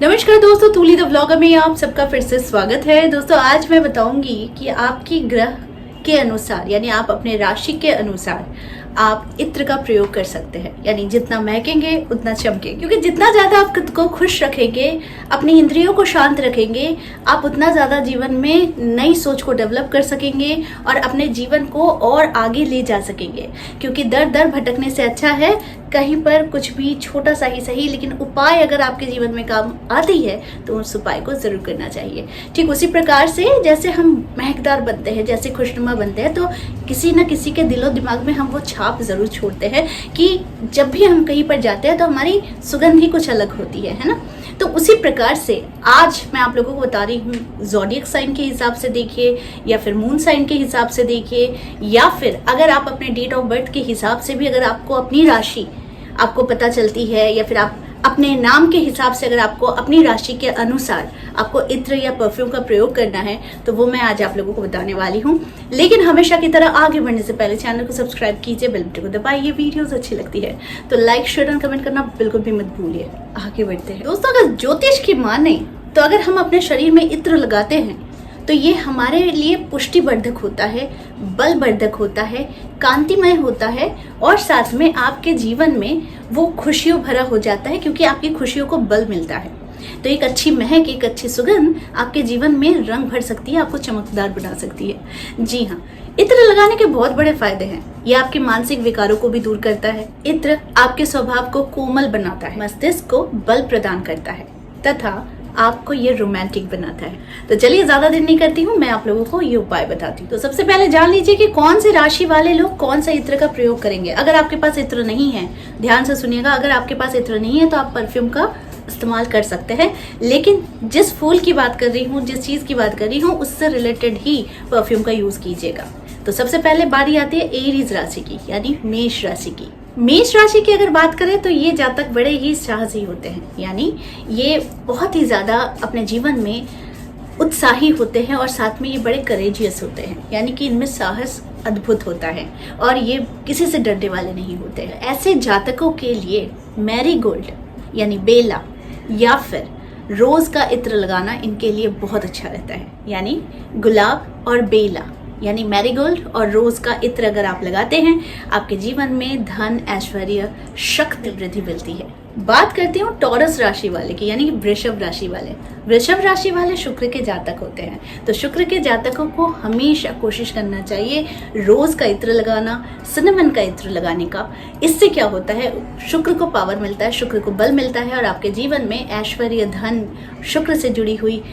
नमस्कार दोस्तों, तूली the vlogger में आप सबका फिर से स्वागत है। दोस्तों आज मैं बताऊंगी कि आपकी ग्रह के अनुसार यानी आप अपने राशि के अनुसार आप इत्र का प्रयोग कर सकते हैं। यानी जितना महकेंगे उतना चमके, क्योंकि जितना ज्यादा आप खुद को खुश रखेंगे, अपनी इंद्रियों को शांत रखेंगे, आप उतना ज्यादा जीवन में नई सोच को डेवलप कर सकेंगे और अपने जीवन को और आगे ले जा सकेंगे। क्योंकि दर दर भटकने से अच्छा है कहीं पर कुछ भी छोटा सा ही सही, लेकिन उपाय अगर आपके जीवन में काम आती है तो उस उपाय को जरूर करना चाहिए। ठीक उसी प्रकार से जैसे हम महकदार बनते हैं, जैसे खुशनुमा बनते हैं, तो किसी न किसी के दिलो दिमाग में हम वो छाप जरूर छोड़ते हैं कि जब भी हम कहीं पर जाते हैं तो हमारी सुगंध ही कुछ अलग होती है ना। तो उसी प्रकार से आज मैं आप लोगों को बता रही हूँ, ज़ोडिएक साइन के हिसाब से देखिए या फिर मून साइन के हिसाब से देखिए, या फिर अगर आप अपने डेट ऑफ बर्थ के हिसाब से भी अगर आपको अपनी राशि आपको पता चलती है, या फिर आप अपने नाम के हिसाब से अगर आपको अपनी राशि के अनुसार आपको इत्र या परफ्यूम का प्रयोग करना है तो वो मैं आज आप लोगों को बताने वाली हूँ। लेकिन हमेशा की तरह आगे बढ़ने से पहले चैनल को सब्सक्राइब कीजिए, बेल बटन को दबाइए। वीडियोस अच्छी लगती है तो लाइक शेयर और कमेंट करना बिल्कुल भी मत भूलिए। आगे बढ़ते हैं दोस्तों। अगर ज्योतिष की माने तो अगर हम अपने शरीर में इत्र लगाते हैं तो ये हमारे लिए पुष्टिवर्धक होता है, बलवर्धक होता है, कांतिमय होता है और साथ में आपके जीवन में वो खुशियों भरा हो जाता है, क्योंकि आपकी खुशियों को बल मिलता है। तो एक अच्छी महक, एक अच्छी सुगंध आपके जीवन में रंग भर सकती है, आपको चमकदार बना सकती है। जी हाँ, इत्र लगाने के बहुत बड़े फायदे हैं। ये आपके मानसिक विकारों को भी दूर करता है। इत्र आपके स्वभाव को कोमल बनाता है, मस्तिष्क को बल प्रदान करता है तथा आपको ये रोमांटिक बनाता है। तो चलिए ज्यादा देर नहीं करती हूँ, मैं आप लोगों को ये उपाय बताती हूँ। तो सबसे पहले जान लीजिए कि कौन से राशि वाले लोग कौन सा इत्र का प्रयोग करेंगे। अगर आपके पास इत्र नहीं है, ध्यान से सुनिएगा, अगर आपके पास इत्र नहीं है तो आप परफ्यूम का इस्तेमाल कर सकते हैं। लेकिन जिस फूल की बात कर रही हूँ, जिस चीज की बात कर रही हूँ, उससे रिलेटेड ही परफ्यूम का यूज कीजिएगा। तो सबसे पहले बारी आती है एरीज राशि की, यानी मेष राशि की। मेष राशि की अगर बात करें तो ये जातक बड़े ही साहसी होते हैं, यानी ये बहुत ही ज्यादा अपने जीवन में उत्साही होते हैं और साथ में ये बड़े करेजियस होते हैं, यानी कि इनमें साहस अद्भुत होता है और ये किसी से डरने वाले नहीं होते हैं। ऐसे जातकों के लिए मैरीगोल्ड यानी बेला या फिर रोज का इत्र लगाना इनके लिए बहुत अच्छा रहता है। यानी गुलाब और बेला यानी मैरीगोल्ड और रोज का इत्र अगर आप लगाते हैं, आपके जीवन में धन, ऐश्वर्य, शक्ति वृद्धि मिलती है। बात करती हूँ टॉरस राशि वाले की, यानी वृषभ राशि वाले। वृषभ राशि वाले शुक्र के जातक होते हैं, तो शुक्र के जातकों को हमेशा कोशिश करना चाहिए रोज का इत्र लगाना, सिनेमन का इत्र लगाने का। इससे क्या होता है, शुक्र को पावर मिलता है, शुक्र को बल मिलता है और आपके जीवन में ऐश्वर्य, धन, शुक्र से जुड़ी हुई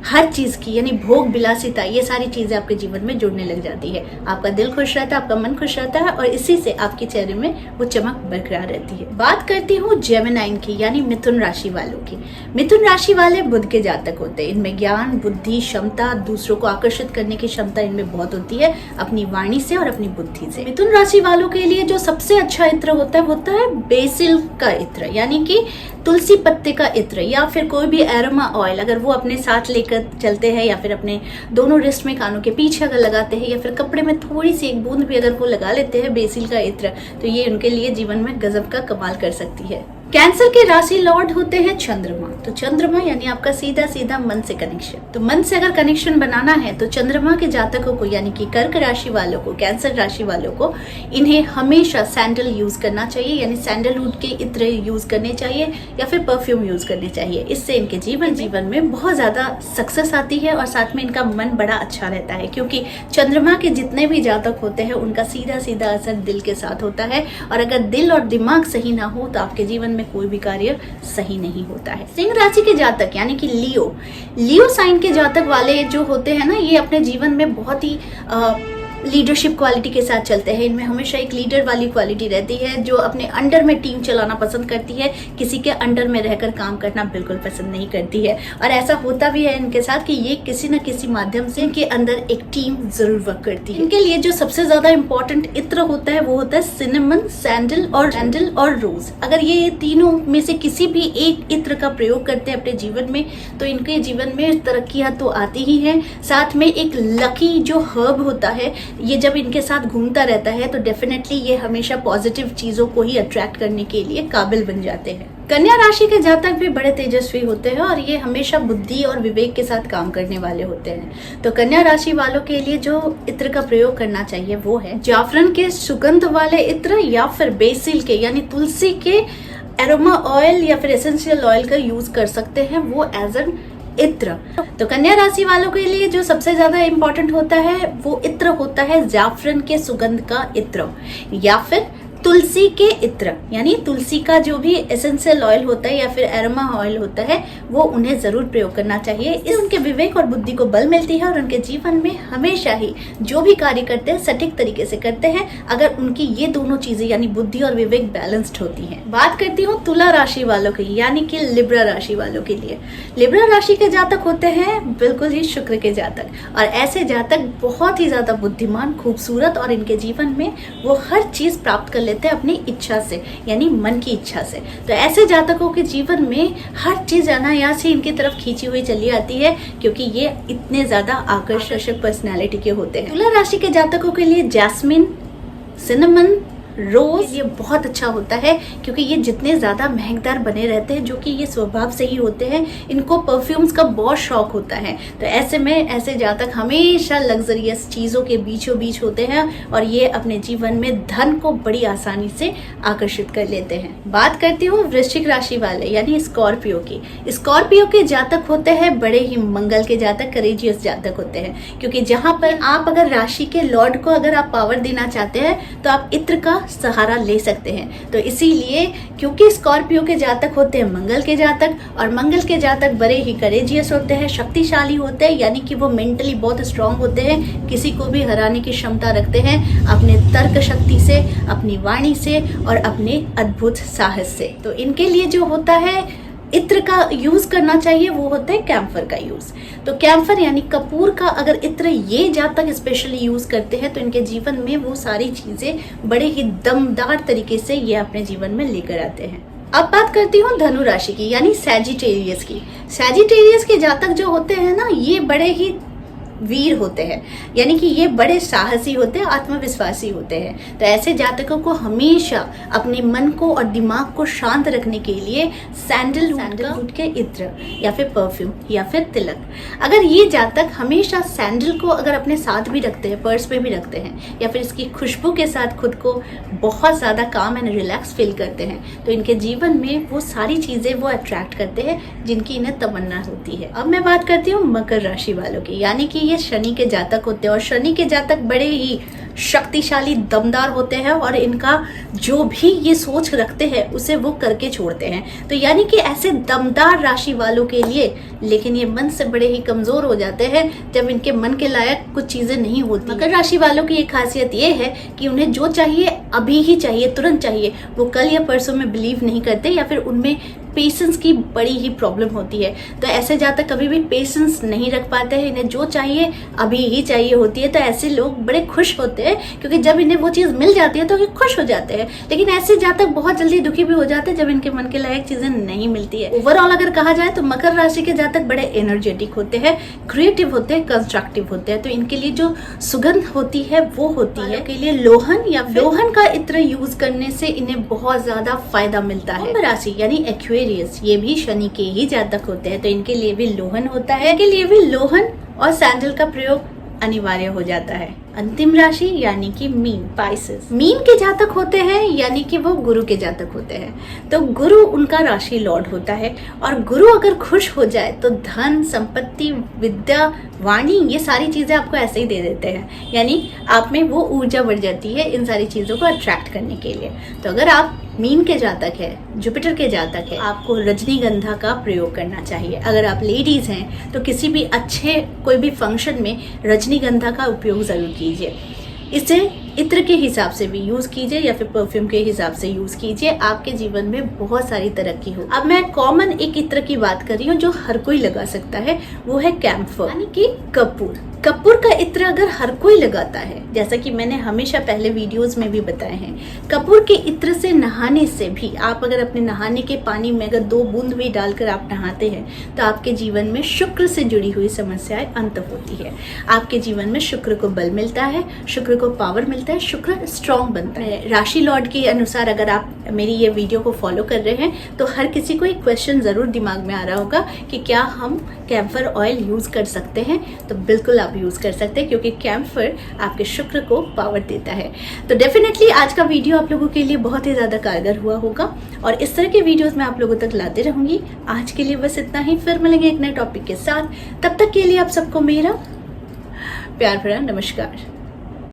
हर चीज की यानी भोग विलासिता, ये सारी चीजें आपके जीवन में जुड़ने लग जाती है। आपका दिल खुश रहता है, आपका मन खुश रहता है और इसी से आपके चेहरे में वो चमक बरकरार रहती है। बात करती हूँ जेमिनाइन की, यानी मिथुन राशि वालों की। मिथुन राशि वाले बुध के जातक होते हैं। इनमें ज्ञान, बुद्धि, क्षमता, दूसरों को आकर्षित करने की क्षमता इनमें बहुत होती है, अपनी वाणी से और अपनी बुद्धि से। मिथुन राशि वालों के लिए जो सबसे अच्छा इत्र होता है बेसिल का इत्र, यानी कि तुलसी पत्ते का इत्र, या फिर कोई भी एरोमा ऑयल अगर वो अपने साथ लेकर चलते हैं, या फिर अपने दोनों रिस्ट में, कानों के पीछे अगर लगाते हैं, या फिर कपड़े में थोड़ी सी एक बूंद भी अगर वो लगा लेते हैं बेसिल का इत्र, तो ये उनके लिए जीवन में गजब का कमाल कर सकती है। कैंसर के राशि लॉर्ड होते हैं चंद्रमा। तो चंद्रमा यानी आपका सीधा सीधा मन से कनेक्शन। तो मन से अगर कनेक्शन बनाना है तो चंद्रमा के जातकों को, यानी कि कर्क राशि वालों को, कैंसर राशि वालों को, इन्हें हमेशा सैंडल यूज करना चाहिए, यानी सैंडलवुड के इत्र यूज करने चाहिए या फिर परफ्यूम यूज करने चाहिए। इससे इनके जीवन में बहुत ज्यादा सक्सेस आती है और साथ में इनका मन बड़ा अच्छा रहता है, क्योंकि चंद्रमा के जितने भी जातक होते हैं उनका सीधा सीधा असर दिल के साथ होता है, और अगर दिल और दिमाग सही ना हो तो आपके जीवन में कोई भी कार्य सही नहीं होता है। सिंह राशि के जातक यानी कि लियो साइन के जातक वाले जो होते हैं ना, ये अपने जीवन में बहुत ही लीडरशिप क्वालिटी के साथ चलते हैं। इनमें हमेशा एक लीडर वाली क्वालिटी रहती है, जो अपने अंडर में टीम चलाना पसंद करती है, किसी के अंडर में रहकर काम करना बिल्कुल पसंद नहीं करती है। और ऐसा होता भी है इनके साथ कि ये किसी न किसी माध्यम से इनके अंदर एक टीम जरूर वर्क करती है। इनके लिए जो सबसे ज्यादा इंपॉर्टेंट इत्र होता है वो होता है सिनेमन, सैंडल और रोज। अगर ये तीनों में से किसी भी एक इत्र का प्रयोग करते हैं अपने जीवन में तो इनके जीवन में तरक्कियां तो आती ही है। साथ में एक लकी जो हर्ब होता है, ये जब इनके साथ घूमता रहता है तो डेफिनेटली ये हमेशा पॉजिटिव चीजों को ही अट्रैक्ट करने के लिए काबिल बन जाते हैं। कन्या राशि के जातक भी बड़े तेजस्वी होते हैं और ये हमेशा बुद्धि और विवेक के साथ काम करने वाले होते हैं। तो कन्या राशि वालों के लिए जो इत्र का प्रयोग करना चाहिए वो है जाफरन के सुगंध वाले इत्र या फिर बेसिल के यानी तुलसी के एरोमा ऑयल या फिर एसेंशियल ऑयल का यूज कर सकते हैं वो एज एन इत्र। तो कन्या राशि वालों के लिए जो सबसे ज्यादा इंपॉर्टेंट होता है वो इत्र होता है जाफरन के सुगंध का इत्र या फिर तुलसी के इत्र, यानी तुलसी का जो भी एसेंशियल ऑयल होता है या फिर एरोमा ऑयल होता है वो उन्हें जरूर प्रयोग करना चाहिए। इससे उनके विवेक और बुद्धि को बल मिलती है और उनके जीवन में हमेशा ही जो भी कार्य करते हैं सटीक तरीके से करते हैं अगर उनकी ये दोनों चीजें यानी बुद्धि और विवेक बैलेंस्ड होती हैं। बात करती हूँ तुला राशि वालों की यानी कि लिब्रा राशि वालों के लिए। लिब्रा राशि के जातक होते हैं बिल्कुल ही शुक्र के जातक और ऐसे जातक बहुत ही ज्यादा बुद्धिमान, खूबसूरत और इनके जीवन में वो हर चीज प्राप्त कर लेते हैं अपनी इच्छा से यानी मन की इच्छा से। तो ऐसे जातकों के जीवन में हर चीज अनायास ही इनकी तरफ खींची हुई चली आती है क्योंकि ये इतने ज्यादा आकर्षक पर्सनालिटी के होते हैं। तुला राशि के जातकों के लिए जैस्मिन, सिनेमन, रोज ये बहुत अच्छा होता है क्योंकि ये जितने ज्यादा महकदार बने रहते हैं जो कि ये स्वभाव से ही होते हैं, इनको परफ्यूम्स का बहुत शौक होता है। तो ऐसे में ऐसे जातक हमेशा लग्जरियस चीजों के बीचों बीच होते हैं और ये अपने जीवन में धन को बड़ी आसानी से आकर्षित कर लेते हैं। बात करती हूँ वृश्चिक राशि वाले यानी स्कॉर्पियो की। स्कॉर्पियो के जातक होते हैं बड़े ही मंगल के जातक, करेजियस जातक होते हैं क्योंकि जहां पर आप अगर राशि के लॉर्ड को अगर आप पावर देना चाहते हैं तो आप इत्र का सहारा ले सकते हैं। तो इसीलिए क्योंकि स्कॉर्पियो के जातक होते हैं मंगल के जातक और मंगल के जातक बड़े ही करेजियस होते हैं, शक्तिशाली होते हैं यानी कि वो मेंटली बहुत स्ट्रांग होते हैं, किसी को भी हराने की क्षमता रखते हैं अपने तर्क शक्ति से, अपनी वाणी से और अपने अद्भुत साहस से। तो इनके लिए जो होता है इत्र का यूज करना चाहिए वो होता है कैम्फर का यूज। तो कैम्फर यानी कपूर का अगर इत्र ये जातक स्पेशली यूज करते हैं तो इनके जीवन में वो सारी चीजें बड़े ही दमदार तरीके से ये अपने जीवन में लेकर आते हैं। अब बात करती हूँ धनु राशि की यानी सैजिटेरियस की। सैजिटेरियस के जातक जो होते हैं ना ये बड़े ही वीर होते हैं यानी कि ये बड़े साहसी होते हैं, आत्मविश्वासी होते हैं। तो ऐसे जातकों को हमेशा अपने मन को और दिमाग को शांत रखने के लिए सैंडलवुड के इत्र या फिर परफ्यूम या फिर तिलक, अगर ये जातक हमेशा सैंडल को अगर अपने साथ भी रखते हैं, पर्स में भी रखते हैं या फिर इसकी खुशबू के साथ खुद को बहुत ज्यादा काम एंड रिलैक्स फील करते हैं तो इनके जीवन में वो सारी चीजें वो अट्रैक्ट करते हैं जिनकी इन्हें तमन्ना होती है। अब मैं बात करती हूँ मकर राशि वालों की यानी कि ये शनि के जातक होते हैं और शनि के जातक बड़े ही शक्तिशाली, दमदार होते हैं और इनका जो भी ये सोच रखते हैं उसे वो करके छोड़ते हैं। तो यानी कि ऐसे दमदार राशि वालों के लिए लेकिन ये मन से बड़े ही कमजोर हो जाते हैं जब इनके मन के लायक कुछ चीजें नहीं होती। मकर राशि वालों की एक खासियत ये है कि उन्हें जो चाहिए अभी ही चाहिए, तुरंत चाहिए। वो कल या परसों में बिलीव नहीं करते या फिर उनमें पेशेंस की बड़ी ही प्रॉब्लम होती है। तो ऐसे जातक कभी भी पेशेंस नहीं रख पाते हैं, इन्हें जो चाहिए अभी ही चाहिए होती है। तो ऐसे लोग बड़े खुश होते हैं क्योंकि जब इन्हें वो चीज मिल जाती है तो ये खुश हो जाते हैं। लेकिन ऐसे जातक बहुत जल्दी दुखी भी हो जाते हैं जब इनके मन के लायक चीजें नहीं मिलती है। ओवरऑल अगर कहा जाए तो मकर राशि के जातक बड़े एनर्जेटिक होते हैं, क्रिएटिव होते हैं, कंस्ट्रक्टिव होते हैं। तो इनके लिए जो सुगंध होती है वो होती है के लिए लोहन या लोहन का इत्र यूज करने से इन्हें बहुत ज्यादा फायदा मिलता है। कुंभ राशि यानी एक्वेरियस ये भी शनि के ही जातक होते हैं तो इनके लिए भी लोहन होता है, इनके लिए भी लोहन और सैंडल का प्रयोग अनिवार्य हो जाता है। अंतिम राशि यानी कि मीन, पाइसेस। मीन के जातक होते हैं यानी कि वो गुरु के जातक होते हैं। तो गुरु उनका राशि लॉर्ड होता है और गुरु अगर खुश हो जाए तो धन, संपत्ति, विद्या, वाणी ये सारी चीजें आपको ऐसे ही दे देते हैं। यानी आप में वो ऊर्जा बढ़ जाती है इन सारी चीजों को अट्रैक्ट करने के लिए। तो अगर आप मीन के जातक है, जुपिटर के जातक है, आपको रजनीगंधा का प्रयोग करना चाहिए। अगर आप लेडीज हैं तो किसी भी अच्छे कोई भी फंक्शन में रजनीगंधा का उपयोग जरूर कीजिए। इसे इत्र के हिसाब से भी यूज कीजिए या फिर परफ्यूम के हिसाब से यूज कीजिए, आपके जीवन में बहुत सारी तरक्की हो। अब मैं कॉमन एक इत्र की बात कर रही हूँ जो हर कोई लगा सकता है, वो है कैम्फर यानी कि कपूर। कपूर का इत्र अगर हर कोई लगाता है, जैसा कि मैंने हमेशा पहले वीडियोस में भी बताए हैं, कपूर के इत्र से नहाने से भी, आप अगर अपने नहाने के पानी में अगर 2 बूंद भी डालकर आप नहाते हैं तो आपके जीवन में शुक्र से जुड़ी हुई समस्याएं अंत होती है। आपके जीवन में शुक्र को बल मिलता है, शुक्र को पावर मिलता होता है, शुक्र स्ट्रांग बनता है। राशि लॉर्ड के अनुसार अगर आप मेरी ये वीडियो को फॉलो कर रहे हैं तो हर किसी को एक क्वेश्चन ज़रूर दिमाग में आ रहा होगा कि क्या हम कैम्फर ऑयल यूज़ कर सकते हैं। तो बिल्कुल आप यूज़ कर सकते हैं, क्योंकि कैम्फर आपके शुक्र को पावर देता है। तो डेफिनेटली आज का वीडियो आप लोगों के लिए बहुत ही ज़्यादा कारगर हुआ होगा और इस तरह के वीडियोज़ मैं आप लोगों तक लाते रहूँगी। आज के लिए बस इतना ही, फिर मिलेंगे एक नए टॉपिक के साथ। तब तक के लिए आप सबको मेरा प्यार भरा नमस्कार।